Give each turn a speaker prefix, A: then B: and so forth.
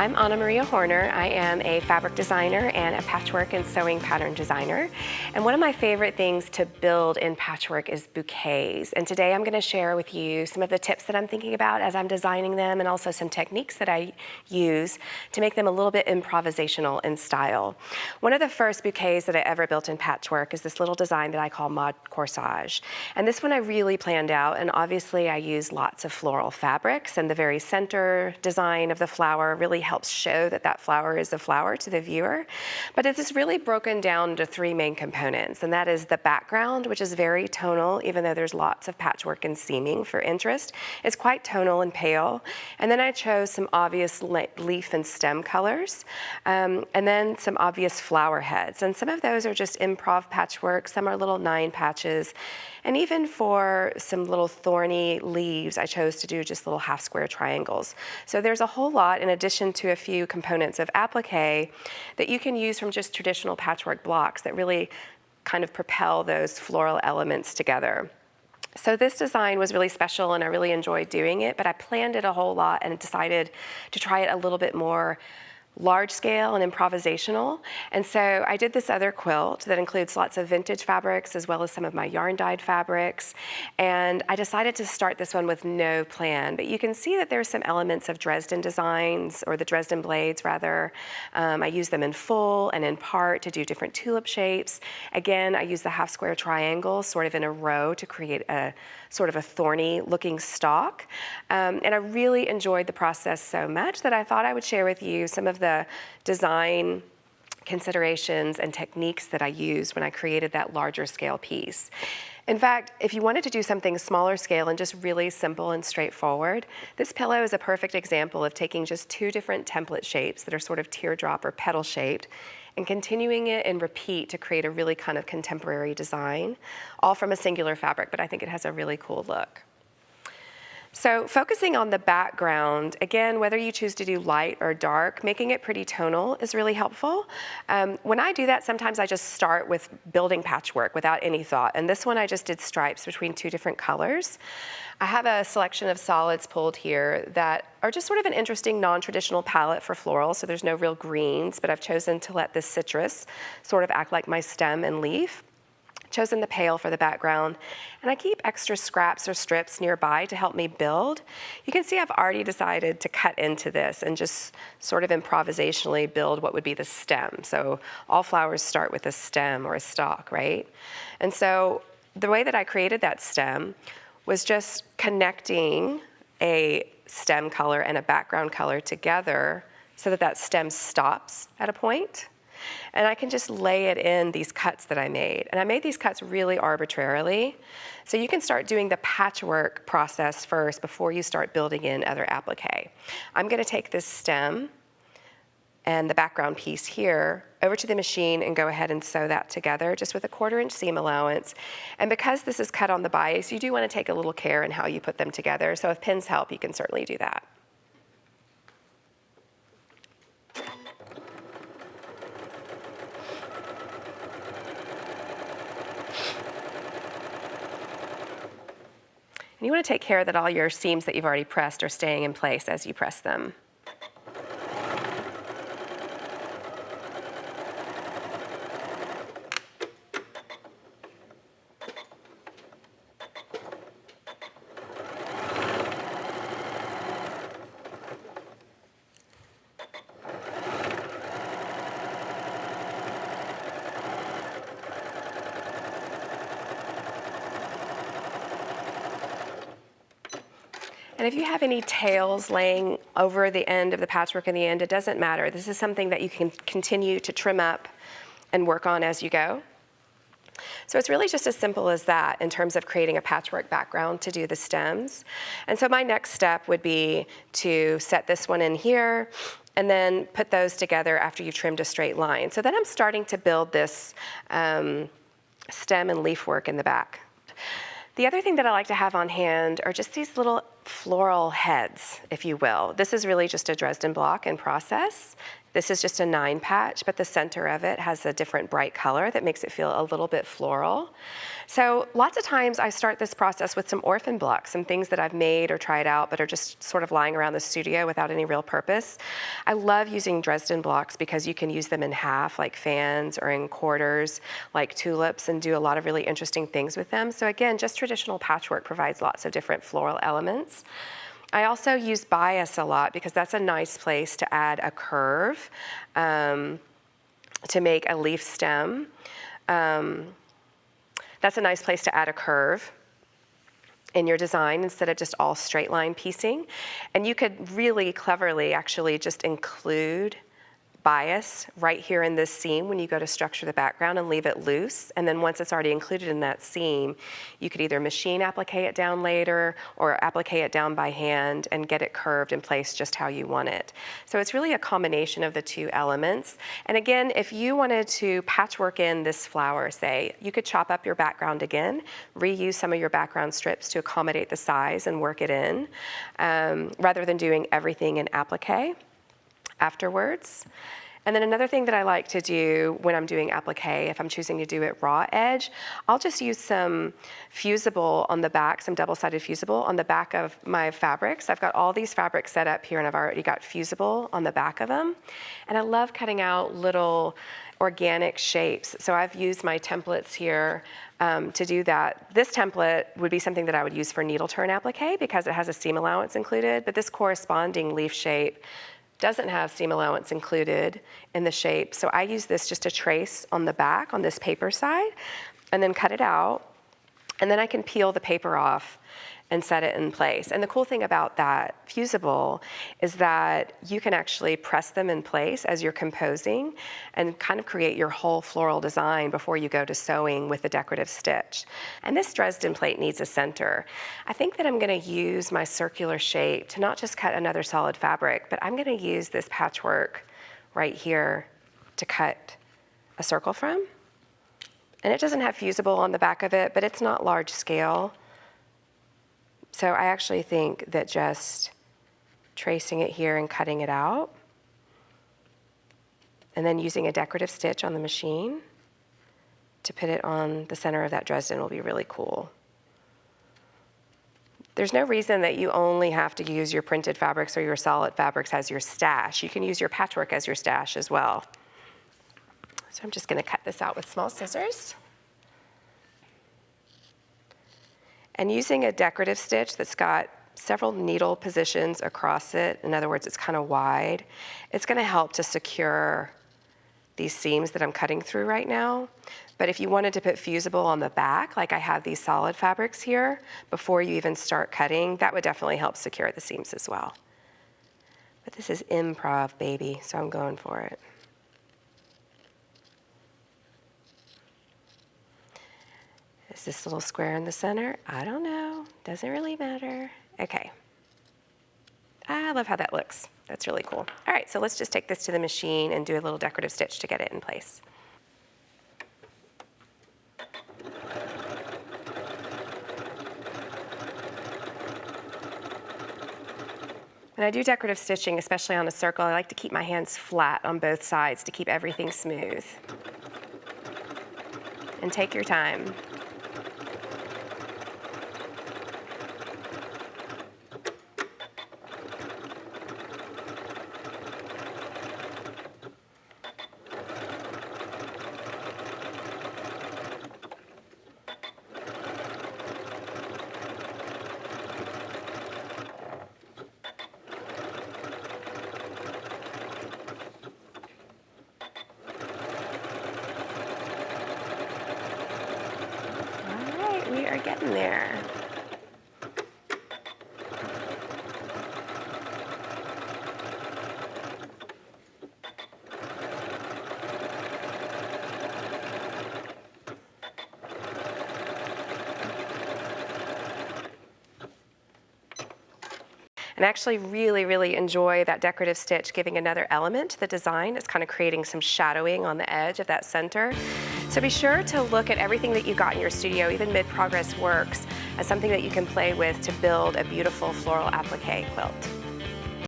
A: I'm Anna Maria Horner. I am a fabric designer and a patchwork and sewing pattern designer. And one of my favorite things to build in patchwork is bouquets. And today I'm going to share with you some of the tips that I'm thinking about as I'm designing them, and also some techniques that I use to make them a little bit improvisational in style. One of the first bouquets that I ever built in patchwork is this little design that I call mod corsage. And this one I really planned out, and obviously I used lots of floral fabrics, and the very center design of the flower really helps show that that flower is a flower to the viewer. But it is really broken down into three main components, and that is the background, which is very tonal, even though there's lots of patchwork and seaming for interest. It's quite tonal and pale. And then I chose some obvious leaf and stem colors, and then some obvious flower heads. And some of those are just improv patchwork, some are little 9 patches. And even for some little thorny leaves, I chose to do just little half square triangles. So there's a whole lot, in addition to a few components of applique, that you can use from just traditional patchwork blocks that really kind of propel those floral elements together. So this design was really special and I really enjoyed doing it, but I planned it a whole lot and decided to try it a little bit more large scale and improvisational. And so I did this other quilt that includes lots of vintage fabrics as well as some of my yarn dyed fabrics. And I decided to start this one with no plan, but you can see that there's some elements of Dresden designs, or the Dresden blades rather. I use them in full and in part to do different tulip shapes. Again, I use the half square triangles sort of in a row to create a sort of a thorny looking stalk. And I really enjoyed the process so much that I thought I would share with you some of the design considerations and techniques that I used when I created that larger scale piece. In fact, if you wanted to do something smaller scale and just really simple and straightforward, this pillow is a perfect example of taking just 2 different template shapes that are sort of teardrop or petal shaped and continuing it in repeat to create a really kind of contemporary design, all from a singular fabric, but I think it has a really cool look. So focusing on the background, again, whether you choose to do light or dark, making it pretty tonal is really helpful. When I do that, sometimes I just start with building patchwork without any thought. And this one I just did stripes between 2 different colors. I have a selection of solids pulled here that are just sort of an interesting non-traditional palette for floral, so there's no real greens, but I've chosen to let this citrus sort of act like my stem and leaf. Chosen the pale for the background, and I keep extra scraps or strips nearby to help me build. You can see I've already decided to cut into this and just sort of improvisationally build what would be the stem. So all flowers start with a stem or a stalk, right? And so the way that I created that stem was just connecting a stem color and a background color together so that that stem stops at a point. And I can just lay it in these cuts that I made. And I made these cuts really arbitrarily. So you can start doing the patchwork process first before you start building in other applique. I'm going to take this stem and the background piece here over to the machine and go ahead and sew that together just with a 1/4 inch seam allowance. And because this is cut on the bias, you do want to take a little care in how you put them together. So if pins help, you can certainly do that. And you want to take care that all your seams that you've already pressed are staying in place as you press them. And if you have any tails laying over the end of the patchwork in the end, it doesn't matter. This is something that you can continue to trim up and work on as you go. So it's really just as simple as that in terms of creating a patchwork background to do the stems. And so my next step would be to set this one in here and then put those together after you've trimmed a straight line. So then I'm starting to build this stem and leaf work in the back. The other thing that I like to have on hand are just these little floral heads, if you will. This is really just a Dresden block in process. This is just a 9 patch, but the center of it has a different bright color that makes it feel a little bit floral. So lots of times I start this process with some orphan blocks, some things that I've made or tried out but are just sort of lying around the studio without any real purpose. I love using Dresden blocks because you can use them in half like fans or in quarters like tulips and do a lot of really interesting things with them. So again, just traditional patchwork provides lots of different floral elements. I also use bias a lot because that's a nice place to add a curve to make a leaf stem. That's a nice place to add a curve in your design instead of just all straight line piecing. And you could really cleverly actually just include bias right here in this seam when you go to structure the background and leave it loose. And then once it's already included in that seam, you could either machine applique it down later or applique it down by hand and get it curved and placed just how you want it. So it's really a combination of the two elements. And again, if you wanted to patchwork in this flower, say, you could chop up your background again, reuse some of your background strips to accommodate the size and work it in, rather than doing everything in applique afterwards. And then another thing that I like to do when I'm doing applique, if I'm choosing to do it raw edge, I'll just use some fusible on the back, some double-sided fusible on the back of my fabrics. I've got all these fabrics set up here and I've already got fusible on the back of them. And I love cutting out little organic shapes. So I've used my templates here to do that. This template would be something that I would use for needle turn applique because it has a seam allowance included, but this corresponding leaf shape doesn't have seam allowance included in the shape. So I use this just to trace on the back, on this paper side, and then cut it out. And then I can peel the paper off and set it in place. And the cool thing about that fusible is that you can actually press them in place as you're composing and kind of create your whole floral design before you go to sewing with the decorative stitch. And this Dresden plate needs a center. I think that I'm gonna use my circular shape to not just cut another solid fabric, but I'm gonna use this patchwork right here to cut a circle from. And it doesn't have fusible on the back of it, but it's not large scale. So I actually think that just tracing it here and cutting it out, and then using a decorative stitch on the machine to put it on the center of that Dresden will be really cool. There's no reason that you only have to use your printed fabrics or your solid fabrics as your stash. You can use your patchwork as your stash as well. So I'm just going to cut this out with small scissors. And using a decorative stitch that's got several needle positions across it, in other words, it's kind of wide, it's going to help to secure these seams that I'm cutting through right now. But if you wanted to put fusible on the back, like I have these solid fabrics here, before you even start cutting, that would definitely help secure the seams as well. But this is improv, baby, so I'm going for it. Is this little square in the center? I don't know. Doesn't really matter. Okay. I love how that looks. That's really cool. All right, so let's just take this to the machine and do a little decorative stitch to get it in place. When I do decorative stitching, especially on a circle, I like to keep my hands flat on both sides to keep everything smooth. And take your time. We are getting there. And I actually really enjoy that decorative stitch giving another element to the design. It's kind of creating some shadowing on the edge of that center. So be sure to look at everything that you got in your studio, even mid-progress works, as something that you can play with to build a beautiful floral applique quilt.